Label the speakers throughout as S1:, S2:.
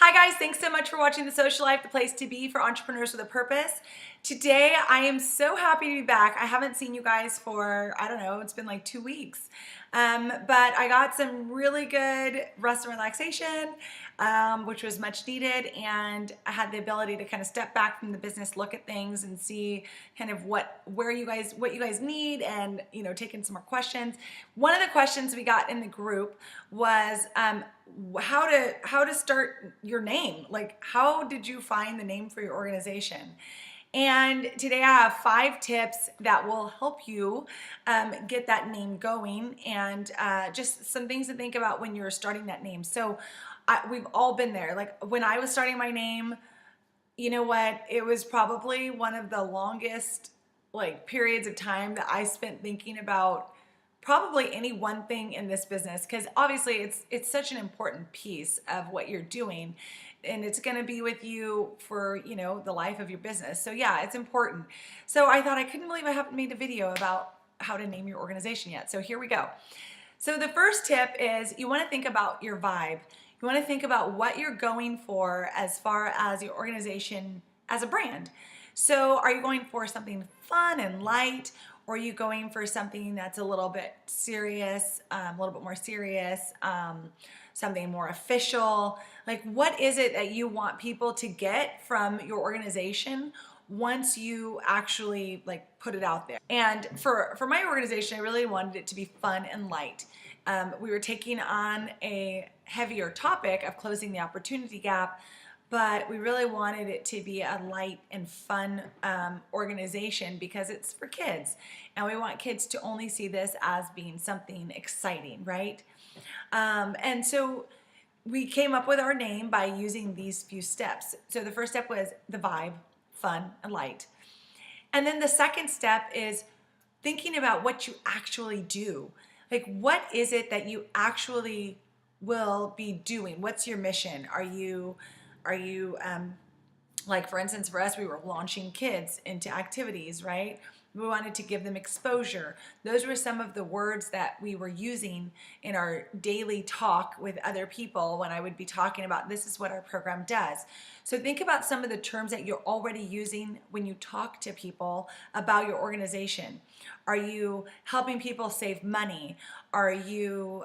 S1: Hi guys, thanks so much for watching The Social Life, the place to be for entrepreneurs with a purpose. Today, I am so happy to be back. I haven't seen you guys for, I don't know, it's been like 2 weeks. But I got some really good rest and relaxation, which was much needed. And I had the ability to kind of step back from the business, look at things and see kind of what you guys need and, taking some more questions. One of the questions we got in the group was, how to start your name. Like, how did you find the name for your organization? And today I have 5 tips that will help you get that name going, and just some things to think about when you're starting that name. So we've all been there. Like when I was starting my name, you know what? It was probably one of the longest periods of time that I spent thinking about probably any one thing in this business, because obviously it's such an important piece of what you're doing, and it's going to be with you for the life of your business. So yeah, it's important. So I thought, I couldn't believe I haven't made a video about how to name your organization yet. So here we go. So the first tip is, you want to think about your vibe. You want to think about what you're going for as far as your organization as a brand. So are you going for something fun and light, or are you going for something that's a little bit serious, a little bit more serious, something more official? Like, what is it that you want people to get from your organization once you actually put it out there? And for my organization, I really wanted it to be fun and light. We were taking on a heavier topic of closing the opportunity gap, but we really wanted it to be a light and fun organization, because it's for kids, and we want kids to only see this as being something exciting, right? And so we came up with our name by using these few steps. So the first step was the vibe, fun and light. And then the second step is thinking about what you actually do. Like, what is it that you actually will be doing? What's your mission? Are you like, for instance, for us, we were launching kids into activities, right? We wanted to give them exposure. Those were some of the words that we were using in our daily talk with other people when I would be talking about, this is what our program does. So think about some of the terms that you're already using when you talk to people about your organization. Are you helping people save money? Are you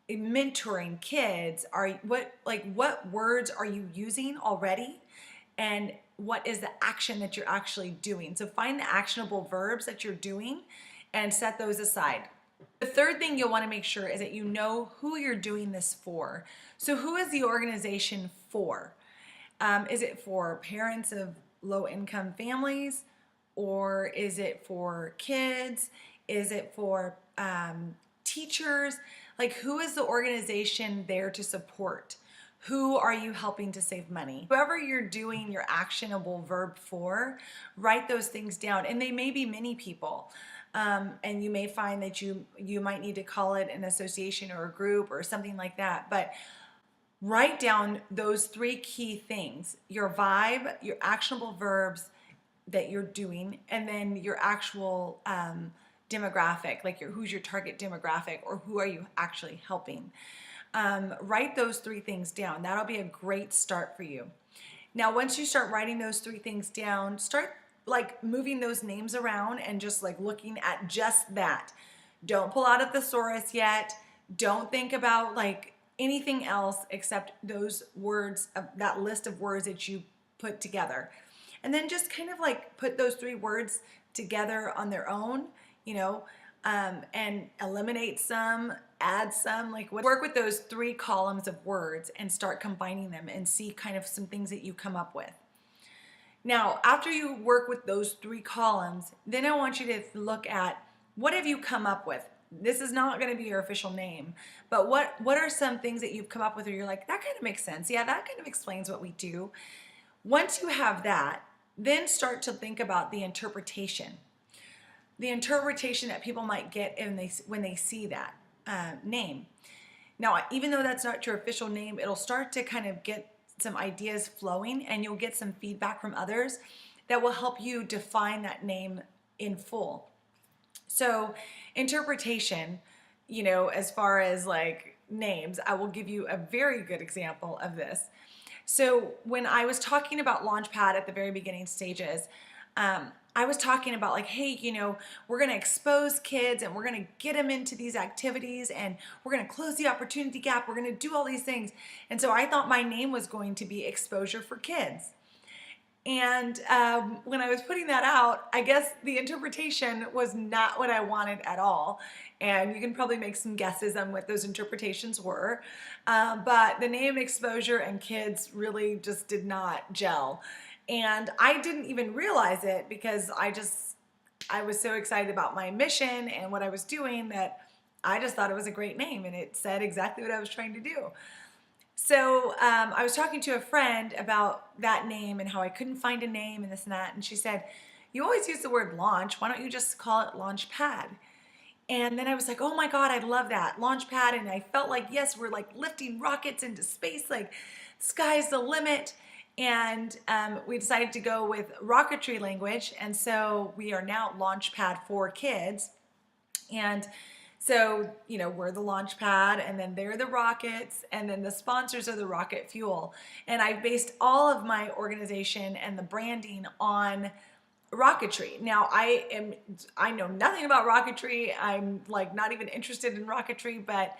S1: mentoring kids? What words are you using already, and what is the action that you're actually doing? So find the actionable verbs that you're doing and set those aside. The third thing you'll want to make sure is that you know who you're doing this for. So who is the organization for? Is it for parents of low-income families, or is it for kids? Is it for teachers? Like, who is the organization there to support? Who are you helping to save money? Whoever you're doing your actionable verb for, write those things down. And they may be many people. And you may find that you might need to call it an association or a group or something like that. But write down those 3 key things: your vibe, your actionable verbs that you're doing, and then your actual demographic, like who's your target demographic, or who are you actually helping. Write those 3 things down. That'll be a great start for you. Now, once you start writing those 3 things down, start moving those names around and just looking at just that. Don't pull out a thesaurus yet. Don't think about anything else except those words, that list of words that you put together. And then just kind of put those 3 words together on their own, and eliminate some, add some, work with those 3 columns of words and start combining them and see kind of some things that you come up with. Now, after you work with those 3 columns, then I want you to look at, what have you come up with? This is not going to be your official name, but what are some things that you've come up with where you're like, that kind of makes sense. Yeah, that kind of explains what we do. Once you have that, then start to think about the interpretation. The interpretation that people might get when they see that name. Now, even though that's not your official name, it'll start to kind of get some ideas flowing, and you'll get some feedback from others that will help you define that name in full. So interpretation, as far as names, I will give you a very good example of this. So when I was talking about Launchpad at the very beginning stages, I was talking about like, hey, we're going to expose kids and we're going to get them into these activities and we're going to close the opportunity gap. We're going to do all these things. And so I thought my name was going to be Exposure for Kids. And when I was putting that out, I guess the interpretation was not what I wanted at all. And you can probably make some guesses on what those interpretations were. But the name Exposure and Kids really just did not gel. And I didn't even realize it because I was so excited about my mission and what I was doing that I just thought it was a great name and it said exactly what I was trying to do. So I was talking to a friend about that name and how I couldn't find a name and this and that. And she said, you always use the word launch. Why don't you just call it Launchpad? And then I was like, oh my God, I love that, Launchpad. And I felt like, yes, we're like lifting rockets into space, like sky's the limit. And we decided to go with rocketry language. And so we are now Launchpad for Kids. And so, we're the launch pad and then they're the rockets and then the sponsors are the rocket fuel. And I based all of my organization and the branding on rocketry. Now I know nothing about rocketry. I'm like not even interested in rocketry, but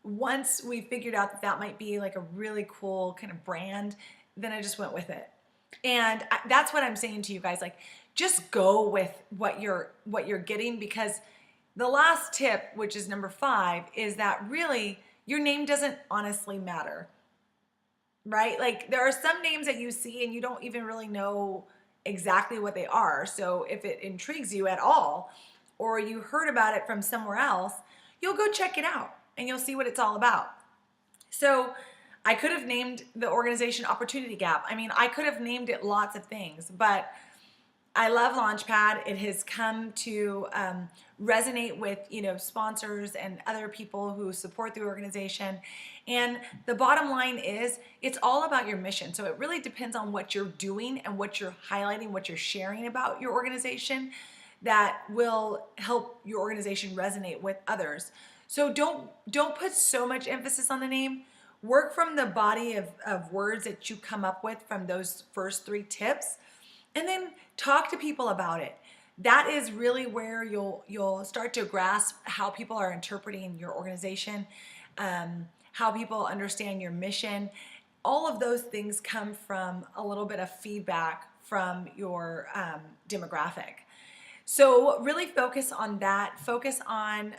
S1: once we figured out that might be like a really cool kind of brand, then I just went with it. And that's what I'm saying to you guys, like just go with what you're getting, because the last tip, which is number 5, is that really your name doesn't honestly matter, right? Like there are some names that you see and you don't even really know exactly what they are. So if it intrigues you at all, or you heard about it from somewhere else, you'll go check it out and you'll see what it's all about. So I could have named the organization Opportunity Gap. I mean, I could have named it lots of things, but I love Launchpad. It has come to resonate with, sponsors and other people who support the organization. And the bottom line is it's all about your mission. So it really depends on what you're doing and what you're highlighting, what you're sharing about your organization that will help your organization resonate with others. So don't put so much emphasis on the name. Work from the body of words that you come up with from those first 3 tips. And then talk to people about it. That is really where you'll start to grasp how people are interpreting your organization, how people understand your mission. All of those things come from a little bit of feedback from your demographic. So really focus on that. Focus on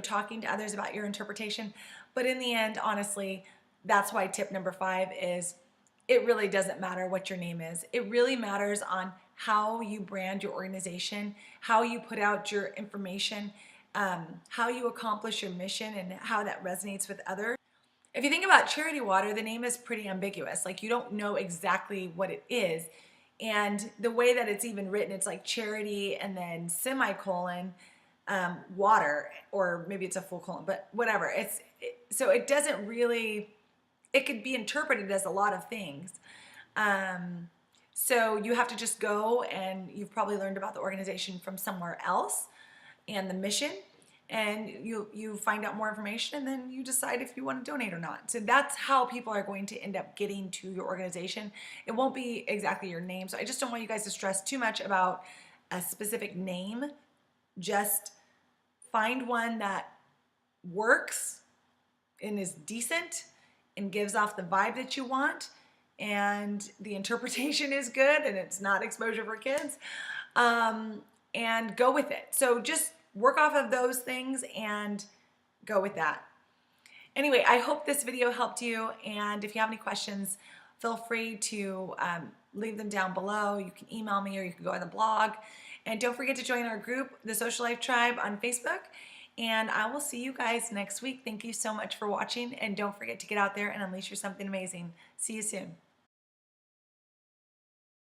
S1: talking to others about your interpretation. But in the end, honestly, that's why tip number 5 is it really doesn't matter what your name is. It really matters on how you brand your organization, how you put out your information, how you accomplish your mission, and how that resonates with others. If you think about Charity Water, the name is pretty ambiguous. Like you don't know exactly what it is. And the way that it's even written, it's like charity and then semicolon water, or maybe it's a full colon, but whatever. So it doesn't really, it could be interpreted as a lot of things. So you have to just go, and you've probably learned about the organization from somewhere else and the mission, and you find out more information, and then you decide if you want to donate or not. So that's how people are going to end up getting to your organization. It won't be exactly your name. So I just don't want you guys to stress too much about a specific name. Just find one that works and is decent and gives off the vibe that you want, and the interpretation is good and it's not Exposure for Kids, and go with it. So just work off of those things and go with that. Anyway, I hope this video helped you, and if you have any questions, feel free to leave them down below. You can email me or you can go on the blog. And don't forget to join our group, the Social Life Tribe, on Facebook. And I will see you guys next week. Thank you so much for watching. And don't forget to get out there and unleash your something amazing. See you soon.